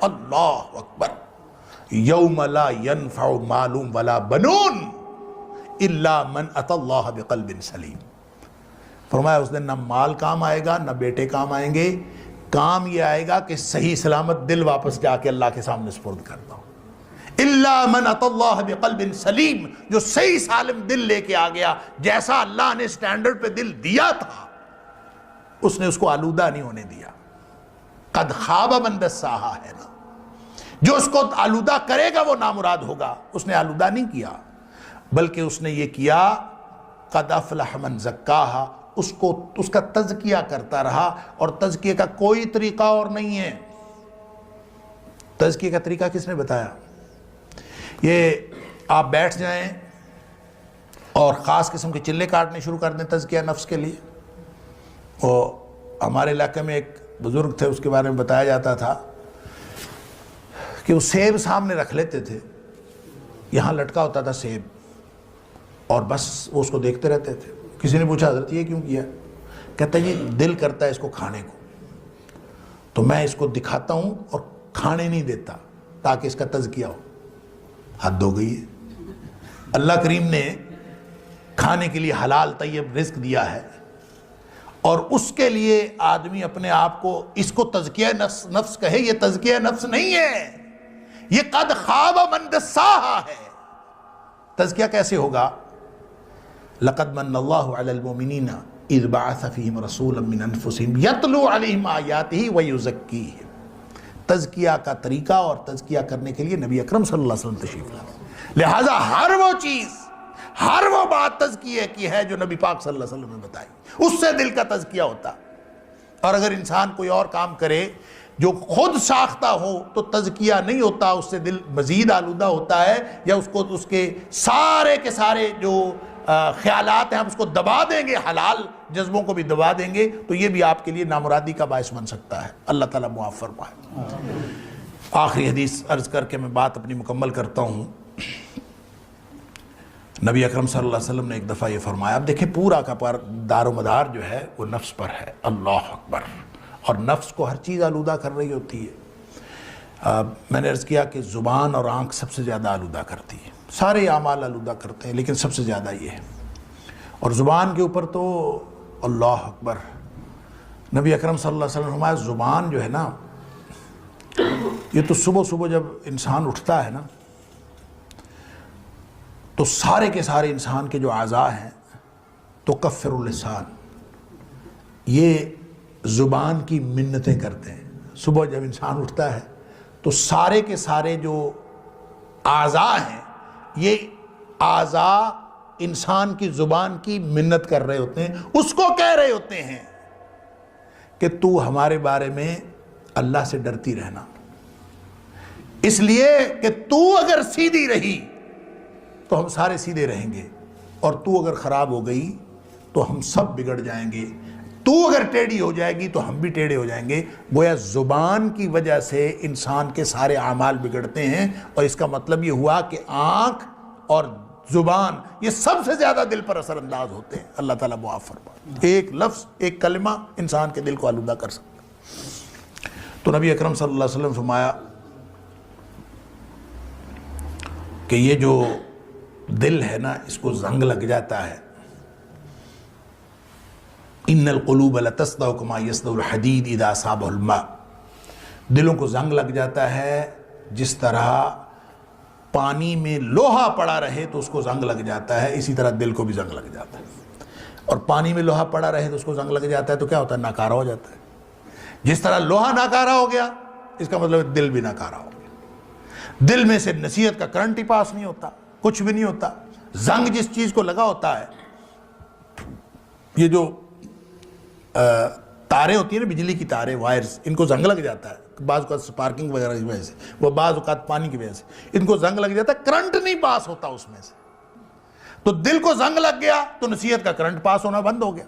اللہ اکبر، یوم لا ینفع مال ولا بنون الا من اتی اللہ بقلب سلیم۔ فرمایا اس دن نہ مال کام آئے گا نہ بیٹے کام آئیں گے، کام یہ آئے گا کہ صحیح سلامت دل واپس جا کے اللہ کے سامنے سپرد کرتا ہوں۔ الا من اتی اللہ بقلب سلیم، جو صحیح سالم دل لے کے آ گیا، جیسا اللہ نے سٹینڈرڈ پہ دل دیا تھا اس نے اس کو آلودہ نہیں ہونے دیا۔ قد خواب من دساہا ہے نا، جو اس کو آلودہ کرے گا وہ نامراد ہوگا، اس نے آلودہ نہیں کیا بلکہ اس نے یہ کیا قد افلح من زکاہا، اس کا تزکیہ کرتا رہا، اور تزکیہ کا کوئی طریقہ اور نہیں ہے۔ تزکیہ کا طریقہ کس نے بتایا؟ یہ آپ بیٹھ جائیں اور خاص قسم کے چلے کاٹنے شروع کر دیں تزکیہ نفس کے لیے۔ وہ ہمارے علاقے میں ایک بزرگ تھے، اس کے بارے میں بتایا جاتا تھا کہ وہ سیب سامنے رکھ لیتے تھے، یہاں لٹکا ہوتا تھا سیب، اور بس وہ اس کو دیکھتے رہتے تھے۔ کسی نے پوچھا حضرت یہ کیوں کیا؟ کہتا ہے یہ دل کرتا ہے اس کو کھانے کو، تو میں اس کو دکھاتا ہوں اور کھانے نہیں دیتا تاکہ اس کا تزکیہ ہو۔ حد ہو گئی ہے۔ اللہ کریم نے کھانے کے لیے حلال طیب رزق دیا ہے، اور اس کے لیے آدمی اپنے آپ کو اس کو تزکیہ نفس کہے، یہ تزکیہ نفس نہیں ہے، یہ قد خواب من دساہا ہے۔ تزکیہ کیسے ہوگا؟ لقد من اللہ علی المؤمنین اذ بعث فیہم رسولا من انفسہم یتلو علیہم آیاتہ ویزکیہم۔ تزکیہ کا طریقہ اور تزکیہ کرنے کے لیے نبی اکرم صلی اللہ علیہ وسلم تشریف لائے، لہٰذا ہر وہ چیز، ہر وہ بات تزکیہ کی ہے جو نبی پاک صلی اللہ علیہ وسلم نے بتائی، اس سے دل کا تزکیہ ہوتا۔ اور اگر انسان کوئی اور کام کرے جو خود ساختہ ہو تو تزکیہ نہیں ہوتا، اس سے دل مزید آلودہ ہوتا ہے، یا اس کو اس کے سارے جو خیالات ہیں ہم اس کو دبا دیں گے، حلال جذبوں کو بھی دبا دیں گے، تو یہ بھی آپ کے لیے نامرادی کا باعث بن سکتا ہے۔ اللہ تعالیٰ معاف فرمائے۔ آخری حدیث عرض کر کے میں بات اپنی مکمل کرتا ہوں۔ نبی اکرم صلی اللہ علیہ وسلم نے ایک دفعہ یہ فرمایا، اب دیکھیں پورا کا پر دار و مدار جو ہے وہ نفس پر ہے، اللہ اکبر، اور نفس کو ہر چیز آلودہ کر رہی ہوتی ہے۔ میں نے عرض کیا کہ زبان اور آنکھ سب سے زیادہ آلودہ کرتی ہے، سارے اعمال آلودہ کرتے ہیں لیکن سب سے زیادہ یہ ہے، اور زبان کے اوپر تو اللہ اکبر۔ نبی اکرم صلی اللہ علیہ وسلم فرمایا زبان جو ہے نا، یہ تو صبح صبح جب انسان اٹھتا ہے نا تو سارے کے سارے انسان کے جو اعضاء ہیں تو کفر اللسان، یہ زبان کی منتیں کرتے ہیں۔ صبح جب انسان اٹھتا ہے تو سارے کے سارے جو اعضاء ہیں یہ اعضاء انسان کی زبان کی منت کر رہے ہوتے ہیں، اس کو کہہ رہے ہوتے ہیں کہ تو ہمارے بارے میں اللہ سے ڈرتی رہنا، اس لیے کہ تو اگر سیدھی رہی تو ہم سارے سیدھے رہیں گے، اور تو اگر خراب ہو گئی تو ہم سب بگڑ جائیں گے، تو اگر ٹیڑھی ہو جائے گی تو ہم بھی ٹیڑھے ہو جائیں گے۔ گویا زبان کی وجہ سے انسان کے سارے اعمال بگڑتے ہیں، اور اس کا مطلب یہ ہوا کہ آنکھ اور زبان یہ سب سے زیادہ دل پر اثر انداز ہوتے ہیں۔ اللہ تعالیٰ معاف فرمائے۔ ایک لفظ، ایک کلمہ انسان کے دل کو آلودہ کر سکتا ہے۔ تو نبی اکرم صلی اللہ علیہ وسلم فرمایا کہ یہ جو دل ہے نا اس کو زنگ لگ جاتا ہے، ان القلوب لتصدع کما یصدع الحدید اذا اصابہ الماء، دلوں کو زنگ لگ جاتا ہے جس طرح پانی میں لوہا پڑا رہے تو اس کو زنگ لگ جاتا ہے، اسی طرح دل کو بھی زنگ لگ جاتا ہے، اور پانی میں لوہا پڑا رہے تو اس کو زنگ لگ جاتا ہے تو کیا ہوتا ہے؟ ناکارہ ہو جاتا ہے۔ جس طرح لوہا ناکارہ ہو گیا اس کا مطلب دل بھی ناکارہ ہو گیا، دل میں سے نصیحت کا کرنٹ ہی پاس نہیں ہوتا، کچھ بھی نہیں ہوتا۔ زنگ جس چیز کو لگا ہوتا ہے، یہ جو تاریں ہوتی ہیں نا، بجلی کی تاریں، وائرز، ان کو زنگ لگ جاتا ہے، بعض اوقات سپارکنگ وغیرہ کی وجہ سے، وہ بعض اوقات پانی کی وجہ سے ان کو زنگ لگ جاتا ہے، کرنٹ نہیں پاس ہوتا اس میں سے۔ تو دل کو زنگ لگ گیا تو نصیحت کا کرنٹ پاس ہونا بند ہو گیا۔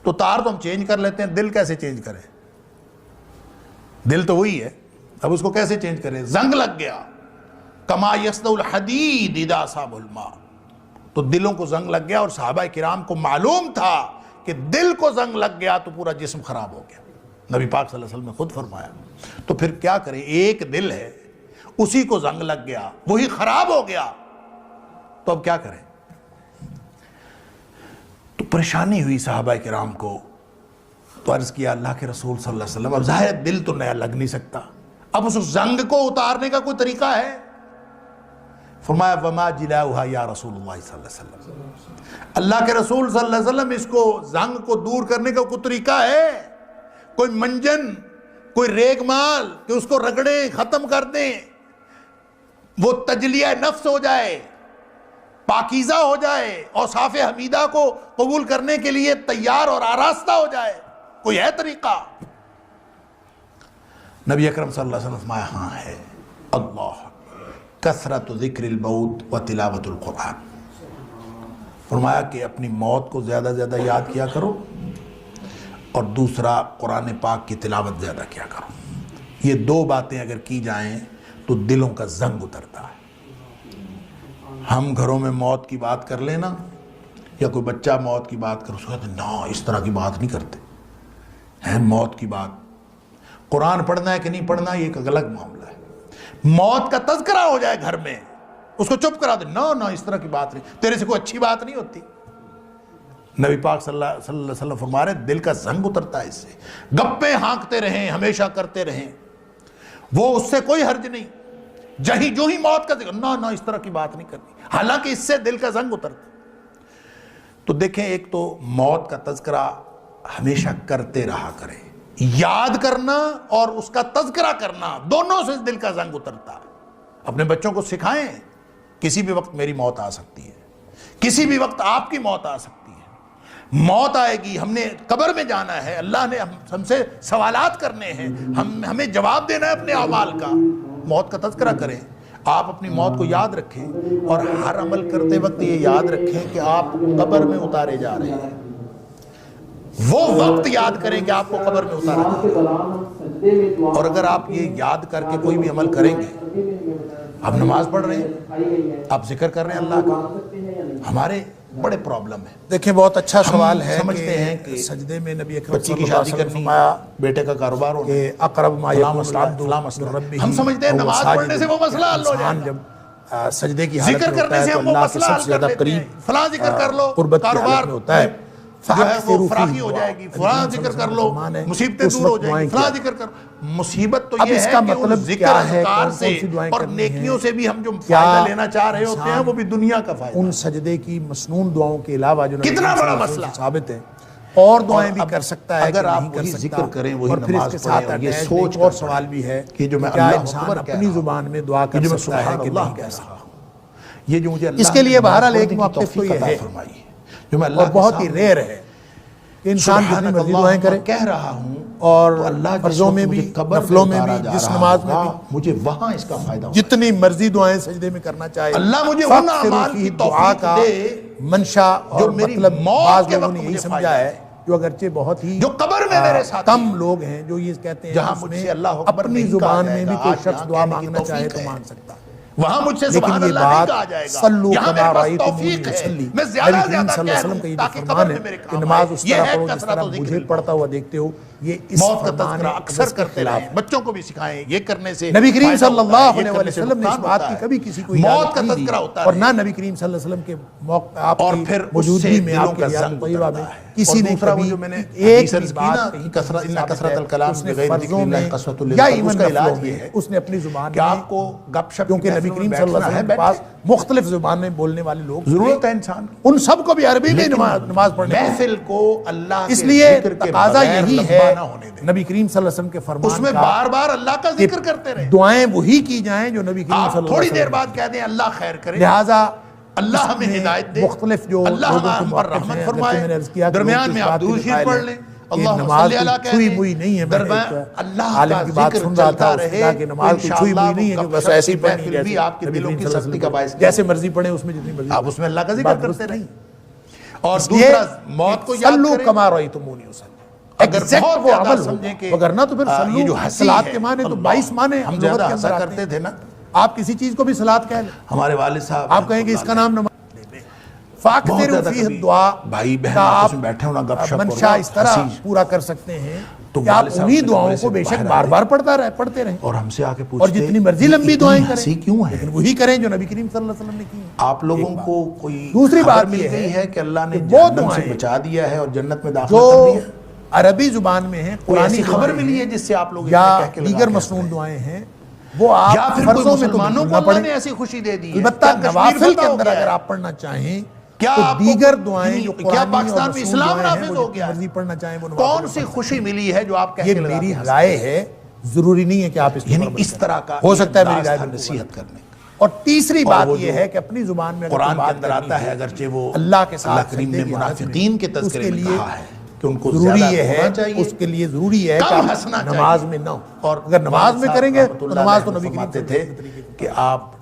تو تار تو ہم چینج کر لیتے ہیں، دل کیسے چینج کریں؟ دل تو وہی ہے، اب اس کو کیسے چینج کریں؟ زنگ لگ گیا، کما یصدع الحدید اذا اصابہ الماء، تو دلوں کو زنگ لگ گیا، اور صحابہ کرام کو معلوم تھا کہ دل کو زنگ لگ گیا تو پورا جسم خراب ہو گیا۔ نبی پاک صلی اللہ علیہ وسلم نے خود فرمایا. تو پھر کیا کریں؟ ایک دل ہے، اسی کو زنگ لگ گیا، وہی خراب ہو گیا، تو اب کیا کریں؟ تو پریشانی ہوئی صحابہ کرام کو. تو عرض کیا اللہ کے رسول صلی اللہ علیہ وسلم، اب ظاہر دل تو نیا لگ نہیں سکتا، اب اس زنگ کو اتارنے کا کوئی طریقہ ہے؟ فرمایا وما جلاؤہا یا رسول اللہ صلی اللہ علیہ وسلم، اللہ کے رسول صلی اللہ علیہ وسلم اس کو زنگ کو دور کرنے کا کوئی طریقہ ہے؟ کوئی منجن، کوئی ریگ مال کہ اس کو رگڑیں، ختم کر دیں، وہ تجلیہ نفس ہو جائے، پاکیزہ ہو جائے، اوصاف حمیدہ کو قبول کرنے کے لیے تیار اور آراستہ ہو جائے؟ کوئی ہے طریقہ؟ نبی اکرم صلی اللہ علیہ وسلم فرمایا ہاں ہے. اللہ کثرت ذکر الموت و تلاوت القرآن. فرمایا کہ اپنی موت کو زیادہ زیادہ یاد کیا کرو، اور دوسرا قرآن پاک کی تلاوت زیادہ کیا کرو. یہ دو باتیں اگر کی جائیں تو دلوں کا زنگ اترتا ہے. ہم گھروں میں موت کی بات کر لینا، یا کوئی بچہ موت کی بات کر، اس کو کہتے ہیں نا اس طرح کی بات نہیں کرتے ہیں. موت کی بات، قرآن پڑھنا ہے کہ نہیں پڑھنا یہ ایک الگ معاملہ ہے. موت کا تذکرہ ہو جائے گھر میں، اس کو چپ کرا دے، نا اس طرح کی بات نہیں، تیرے سے کوئی اچھی بات نہیں ہوتی. نبی پاک صلی اللہ علیہ وسلم فرما رہے دل کا زنگ اترتا ہے اس سے. گپیں ہانکتے رہیں، ہمیشہ کرتے رہیں، وہ اس سے کوئی حرج نہیں. جو ہی موت کا ذکر، نا اس طرح کی بات نہیں کرنی، حالانکہ اس سے دل کا زنگ اترتا. تو دیکھیں، ایک تو موت کا تذکرہ ہمیشہ کرتے رہا کریں. یاد کرنا اور اس کا تذکرہ کرنا، دونوں سے دل کا زنگ اترتا ہے. اپنے بچوں کو سکھائیں کسی بھی وقت میری موت آ سکتی ہے، کسی بھی وقت آپ کی موت آ سکتی ہے. موت آئے گی، ہم نے قبر میں جانا ہے، اللہ نے ہم سے سوالات کرنے ہیں، ہمیں جواب دینا ہے اپنے اعمال کا. موت کا تذکرہ کریں. آپ اپنی موت کو یاد رکھیں، اور ہر عمل کرتے وقت یہ یاد رکھیں کہ آپ قبر میں اتارے جا رہے ہیں. وہ وقت یاد کریں کہ آپ کو قبر میں اتارا جا رہا ہے. اور اگر آپ یہ یاد کر کے کوئی بھی عمل کریں گے، آپ نماز پڑھ رہے ہیں، آپ ذکر کر رہے ہیں اللہ کا، ہمارے بڑے پرابلم ہے. دیکھیں بہت اچھا سوال ہے. سمجھتے ہیں کہ سجدے میں نبی اکرم بچی کی شادی کرنی، بیٹے کا کاروبار ہونا، اقرب ما یکون العبد من ربہ، ہم سمجھتے ہیں نماز پڑھنے سے وہ مسئلہ حل ہو جائے. جب سجدے کی حالت ذکر میں ہوتا کرنے ہے سے تو ہم وہ اللہ کے مسئلہ سب حل سے کر زیادہ لیتے ہیں. قریب فلاں ذکر کر لو، قربت کی کاروبار حالت میں ہوتا ہے. جو ہے وہ فراخی ہو جائے گی، فلاں ذکر کر لو، مصیبتیں دور ہو جائیں گی، فلاں ذکر کر. مصیبت تو یہ ہے کہ ان ذکر اذکار سے اور نیکیوں سے بھی ہم جو فائدہ لینا چاہ رہے ہوتے ہیں وہ بھی دنیا کا فائدہ. ان سجدے کی مسنون دعاؤں کے علاوہ جو کتنا بڑا مسئلہ ثابت ہے، اور دعائیں بھی کر سکتا ہے، اگر آپ نہیں کر وہی سکتا. ذکر کریں، وہی اور پھر اس نماز کے پڑھیں، ساتھ اور یہ attached سوچ ایک اور کر سوال بھی ہے کہ جو میں کیا اللہ انسان اکبر کہہ اپنی رہا ہوں، زبان میں دعا کر جو میں سکتا ہے سبحان کہ اللہ نہیں کہہ کر رہا سکتا. ہوں، یہ جو مجھے اللہ اس کے لیے بہرحال ایک موقف تو توفیق یہ عطا ہے فرمائی ہے، جو میں اللہ اور بہت ہی ریئر ہے کہ انسان جتنی مرضی دعائیں کرے، کہہ رہا ہوں، اور تو اللہ فرضوں میں بھی، نفلوں میں بھی، جس نماز میں بھی مجھے وہاں اس کا فائدہ ہوگا. جتنی مرضی دعائیں سجدے میں کرنا چاہے، اللہ مجھے ان اعمال کی دعا توفیق کا دے منشا اور جو میری مطلب موت بعض کے لوگوں وقت نے یہی مجھے سمجھا فائدہ ہے، جو اگرچہ بہت ہی جو قبر میں میرے ساتھ کم لوگ ہیں جو یہ کہتے ہیں جہاں اس مجھ میں سے اللہ اکبر اپنی نہیں کہا زبان جائے میں گا، بھی کوئی آج شخص یہاں دعا کہنے کی مانگنا چاہے توفیق تو ہے. مانگ سکتا. وہاں مجھ سے لیکن سبحان یہ اللہ نہیں بات کہا جائے گا، صلو یہاں کما میرے پاس رأیتمونی توفیق ہے، اصلی. میں زیادہ نبی کریم زیادہ صلی اللہ علیہ کہہ وسلم دوں کا یہ جو تاکہ قبر فرمان میں ہے میرے کہ کام نماز آئے. اس یہ طرح ہے پڑھو جس کثرت طرح و ذکر مجھے اللہ. پڑھتا ہوا دیکھتے ہو. یہ اس موت کا فرمان تذکرہ اکثر اقدس کے کرتے خلاف رہیں، بچوں کو بھی سکھائیں. یہ کرنے سے نبی کریم فائدہ صلی ہوتا اللہ ہے، یہ علیہ کرنے سے وسلم نے اس نقصان بات ہوتا کی ہے. کبھی کسی کو موت اجازت کا نہیں دی، تذکرہ ہوتا اور ہے. نہ نبی کریم صلی اللہ علیہ وسلم کے آپ اور کی پھر اس موجودگی سے میں، دلوں آپ کی کا حیات زنگ طیبہ اترتا میں ہے. کسی اور نے دوسرا وہ کبھی جو میں نے ایک حدیث عرض بھی کی نا بات کہ کثرت الکلام اس نے بغیر ذکر فرضوں اللہ میں قسوۃ یا للقلب، ایون اس کا علاج نفلوں یہ میں ہے اس نے اپنی زبان کہ میں، آپ کو گپ شپ کیونکہ نبی کریم صلی اللہ علیہ وسلم کے پاس مختلف زبانیں بولنے والے لوگ ضرورت ہے انسان کی، ان سب کو بھی عربی میں نماز پڑھنے کی. محفل کو اللہ اس کے لیے ذکر کے تقاضا بغیر یہی لمبا ہے نہ ہونے دیں. نبی کریم صلی اللہ علیہ وسلم کے اس فرمان میں کا بار بار اللہ کا ذکر کرتے رہے. دعائیں وہی کی جائیں جو نبی کریم صلی آپ اللہ تھوڑی علیہ دیر وسلم. بعد کہہ دیں اللہ خیر کرے، لہٰذا اللہ ہمیں ہدایت دے، مختلف جو اللہ لوگوں کے ہم پر موقف رحمت ہیں، فرمائے، میں نے عرض کیا کہ درمیان لوگ میں اس آپ بات کے درود شریف قائل پڑھ ہیں لیں، کہ اللہم نماز صلی علی کوئی کہہ چھوئی دیں. موئی نہیں ہے. اللہ عالم کا کی بات ذکر سن رہا تھا، چلتا اس نے رہے کہا کہ نماز کوئی چھوئی موئی نہیں ہے کہ بس ایسی پڑھنی محفل جیسے بھی آپ کے نبی دلوں کریم کی صلی اللہ سختی علیہ کا وسلم باعث جیسے مرضی پڑھیں، اس میں جتنی مرضی آپ اس میں اللہ کا ذکر بات کرتے درست رہیں. نہیں. اور اس لیے دوسرا موت کو یاد صلو کریں. کما رأیتمونی اصلی، اگر ایگزیکٹ بہت وہ زیادہ عمل سمجھیں کہ ہو، وگرنہ تو پھر یہ جو صلو ہنسی صلاۃ ہے، کے معنی تو اللہ، 22 معنی ہم لغت زیادہ کے ہنسا اندر کرتے آتے تھے نا. ہیں. آپ کسی چیز کو بھی صلاۃ کہہ لیں، ہمارے والد صاحب آپ کہیں کہ اس کا نام نماز. بہت فاکثروا زیادہ فیہ کبھی الدعاء بھائی بہن کا آپس آپ میں بیٹھے ہونا گپ شپ منشا اس طرح پورا کر سکتے ہیں تو کہ آپ والد صاحب انہی نے دعاؤں کمرے کو سے بے شک باہر بار آتے بار پڑھتے رہیں اور ہم سے آ کے اور پوچھتے جتنی مرضی لمبی اتنی دعائیں ہنسی کریں، کیوں ہے؟ لیکن وہی کریں جو نبی کریم صلی اللہ علیہ وسلم نے کی ہیں۔ آپ لوگوں کو کوئی دوسری خبر بات مل یہ گئی ہے کہ اللہ نے کہ وہ جہنم سے دعائیں بچا دیا ہے اور جنت میں داخل جو کر دیا؟ عربی زبان میں ہیں، کوئی قرآنی ایسی خبر دعائیں ملی ہے ہیں جس سے آپ لوگ یا اتنے کہہ کے لگا دیگر کے مسنون رکھ رہے ہیں؟ دعائیں ہیں، وہ آپ یا پھر کوئی فرضوں میں تو مسلمانوں بالکل کو نہ اللہ پڑھیں۔ نے ایسی خوشی دے دی ہے؟ البتہ کیا کشمیر نوافل فتح کے ہو اندر گیا اگر ہے؟ آپ پڑھنا چاہیں کیا تو آپ کو دیگر دعائیں جو کیا قرآنی پاکستان اور میں مسنون اسلام دعائیں ہیں نافذ وہ ہو جتنی گیا ہے؟ مرضی پڑھنا چاہیں وہ کون سی خوشی ملی ہے جو آپ کہہ یہ کے لگا میری کے رائے ہے، ضروری نہیں ہے کہ آپ اس پر یعنی عمل اس کریں۔ طرح کا ہو سکتا ہے میری انداز رائے تھا بالکل نصیحت کرنے کا۔ اور تیسری اور بات وہ یہ جو ہے کہ اپنی زبان میں اگر قرآن کوئی کے بات اندر کرنی آتا ہے اگرچہ وہ اللہ کے ساتھ اللہ کریم سجدے نے کی حالت میں، منافقین کے اس تذکرے کے میں لیے کہا ہے کہ ان کو ضروری زیادہ یہ ہے، رونا چاہیے، اس کے لیے ضروری ہے کہ کم آپ ہنسنا نماز چاہیے۔ میں نہ ہو، اور اگر نماز میں کریں گے رحمۃ تو اللہ نماز تو علیہ نبی کریم فرماتے صلی تھے اللہ علیہ وسلم کہ آپ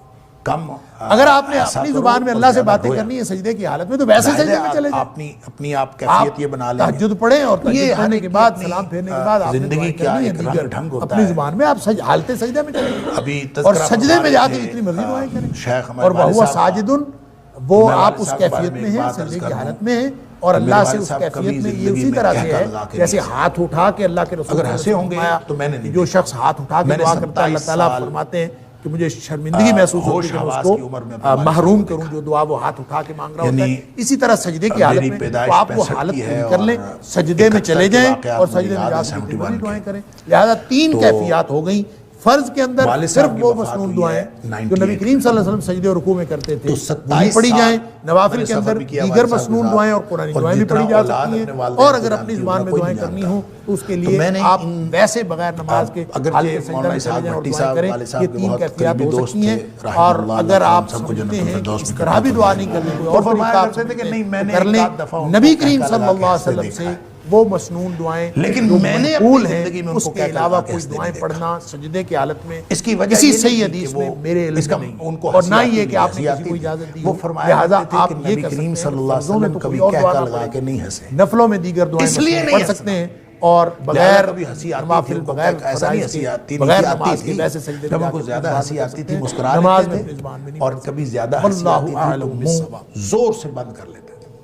کم اگر آپ نے ہنسا اپنی کرو زبان میں اور اللہ سے زیادہ باتیں رویا۔ کرنی ہے سجدے کی حالت میں تو ویسے ظاہر ہے سجدے میں چلے جائیں۔ اپنی آپ کیفیت یہ بنا لیں گے۔ تہجد پڑھیں اور یہ تہجد ہر پڑھنے ایک کے کی بعد اپنی سلام پھیرنے کے بعد آپ نے زندگی دعائیں کا کرنی ہے ایک رنگ دیگر ڈھنگ ہوتا اپنی ہے۔ زبان میں آپ حالت سجدہ میں چلیں گے ابھی اور تذکرہ سجدے فرما میں رہے جا کے تھے جتنی مرضی دعائیں کریں۔ شیخ ہمارے اور والد وَهُوَ صاحب ساجد وہ میں آپ والد اس صاحب کے بارے کیفیت میں میں ایک ہیں بات عرض سجدے کر کی دوں حالت میں ہیں اور کہ میرے اللہ سے والد اس صاحب کیفیت کبھی میں یہ زندگی اسی میں طرح کہہ سے کر ہے لگا کے جیسے نہیں کہا۔ ہاتھ اٹھا کے اللہ کے رسول اگر ہنسے ہوں گے تو میں نے نہیں جو دیکھا۔ شخص ہاتھ اٹھا کے میں نے دعا کرتا ہے اللہ 27 تعالیٰ سال فرماتے ہیں کہ مجھے شرمندگی محسوس ہوتی ہوش ہے کہ میں حواس اس کی عمر میں کو اپنے والد محروم صاحب کو کروں جو دعا وہ ہاتھ اٹھا کے مانگ رہا ہوتا ہے۔ یعنی اسی طرح سجدے کی حالت میری میں پیدائش تو آپ وہ 65 حالت کی ہے پوری کر لیں، اور سجدے میں 71 چلے کے جائیں واقعات اور مجھے سجدے میں یاد جا ہے کے جتنی 71 مرضی کے۔ دعائیں کریں۔ لہذا تین تو کیفیات ہو گئیں۔ فرض کے اندر والد صرف صاحب کی وہ وفات مسنون ہوئی دعائیں ہے جو نبی 98 کریم صلی اللہ علیہ وسلم سجدے اور رکوع میں کرتے تھے تو وہی 27 پڑھی سال جائیں۔ نوافل میں نے کے سفر اندر بھی کیا دیگر والد صاحب کے مسنون ساتھ، دعائیں اور قرآنی اور دعائیں بھی جتنا پڑھی جا اولاد سکتی اپنے ہیں والدین اور کو اگر جانتی اپنی ہے، زبان اتنا میں کوئی دعائیں نہیں کرنی جانتا۔ ہوں تو اس کے تو لیے میں نے آپ ویسے بغیر نماز کے اگرچہ حالت سجدہ میں مولانا چلے صاحب جائیں اور بھٹی دعائیں صاحب کریں۔ والد یہ صاحب کے تین بہت کیفیات قریبی ہو دوست سکتی ہیں تھے رحمہ اور اللہ اگر علیہ، آپ سب کو سمجھتے جنت ہیں کہ الفردوس اس میں طرح بھی جگہ دعا پر نہیں کرنی کوئی وہ اور فرمایا طریقہ آپ کرتے تھے کہ سمجھتے نہیں میں ہیں نے کر ایک لیں۔ آدھ دفعہ ان نبی کو کریم کہہ صلی لگا اللہ کے علیہ ہنستے وسلم دیکھا سے ہے۔ وہ مسنون دعائیں لیکن جو میں نے منقول اپنی ہیں زندگی میں ان اس کو کے کہہ کے علاوہ لگا کے کوئی ہنستے دعائیں نہیں دیکھا۔ پڑھنا سجدے کی حالت میں اس کی وجہ کسی یہ نہیں صحیح تھی حدیث کہ میں وہ میرے علم اس کا میں نہیں ان کو اور ہنسی نہ آتی یہ تھی، کہ آپ نے ہنسی کسی آتی کو تھی۔ اجازت دی وہ ہو فرمایا لہٰذا کرتے تھے آپ کہ یہ نبی کر کریم سکتے صلی ہیں اللہ علیہ فرضوں میں وسلم تو کبھی کوئی اور کہہ دعا کر نہ لگا پڑھیں، کے نہیں ہنسے۔ نفلوں میں دیگر دعائیں اس لیے مسنون نہیں پڑھ سکتے ہنسنا۔ ہیں اور لہٰذا بغیر کبھی ہنسی آتی نوافل تھی، ان کو بغیر ایسا نہیں فرائض ہنسی کے آتی بغیر نہیں نماز آتی کے تھی ویسے سجدے جب میں ان جا کو کے زیادہ اپنی ہنسی زبان میں آتی کر تھی سکتے مسکرا ہیں، نماز لیتے میں تھے اپنی زبان میں نہیں اور کر سکتے۔ کبھی زیادہ ہنسی واللہ آتی تھی اعلم تو منہ بالصواب۔ زور سے بند کر لیتے تھے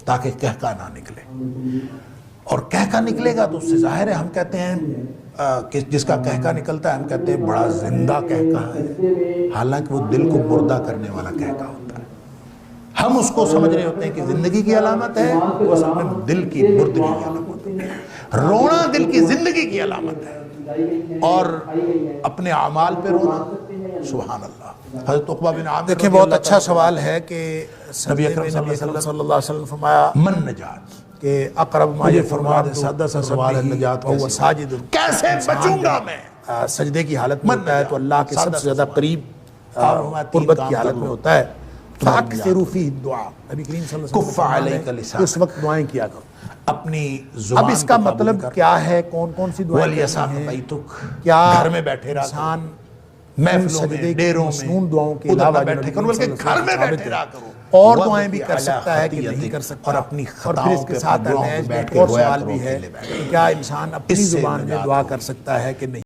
تاکہ کہکا نہ نکلے، اور کہکا نکلے گا تو اس سے ظاہر ہے ہم کہتے ہیں کہ جس کا کہکا نکلتا ہے ہم کہتے ہیں بڑا زندہ کہکا ہے، حالانکہ وہ دل کو مردہ کرنے والا کہکا ہوتا ہے۔ ہم اس کو سمجھ رہے ہوتے ہیں کہ زندگی کی علامت ہے، وہ اصل میں دل کی مردگی کی علامت ہے۔ رونا دل کی زندگی کی علامت ہے اور اپنے اعمال پہ رونا سبحان اللہ۔ حضرت عقبہ بن عامر دیکھیں رضی بہت اللہ اچھا تعالیٰ سوال ہے کہ نبی اکرم نبی صلی اللہ صلی اللہ علیہ وسلم فرمایا من نجات، کہ اقرب ما مجھے یکون فرما دے العبد سادہ سا من سوال ہے، ربہ نجات وہو کیسے ساجد۔ کیسے بچوں گا میں؟ سجدے کی حالت میں من ہوتا ہے تو اللہ کے سب سادہ سے زیادہ سا قریب قربت کی حالت میں ہوتا ہے۔ فَأَكْثِرُوا فِيهِ الدُّعَاء، نبی کریم صلی اللہ علیہ وسلم کف فرماتے علیک ہیں لسانک، کہ اس وقت دعائیں کیا کرو۔ اپنی زبان اب اس کا کو قابو مطلب کر۔ کیا ہے، کون کون سی دعائیں وَلْيَسَعْ کرنی ہیں؟ بَيْتُک، کیا گھر میں بیٹھے رہا انسان کرو، محفلوں سجدے میں، کی ڈیروں مسنون میں، دعاؤں کے ادھر علاوہ نہ جو بیٹھے نبی کرو کریم صلی بلکہ اللہ گھر علیہ میں وسلم بیٹھے ثابت رہا ہے۔ کرو، اور وَبْكِ دعائیں بھی کر عَلَىٰ سکتا ہے کہ نہیں خَطِيئَتِكَ، کر سکتا، اور اپنی اور پھر اس کے خطاؤں ساتھ پہ ایک بیٹھ کے اور رویا سوال کرو بھی ہے اکیلے بیٹھ کے۔ کہ کیا انسان اپنی اس سے زبان میں نجات دعا ہوگی۔ کر سکتا ہے کہ نہیں؟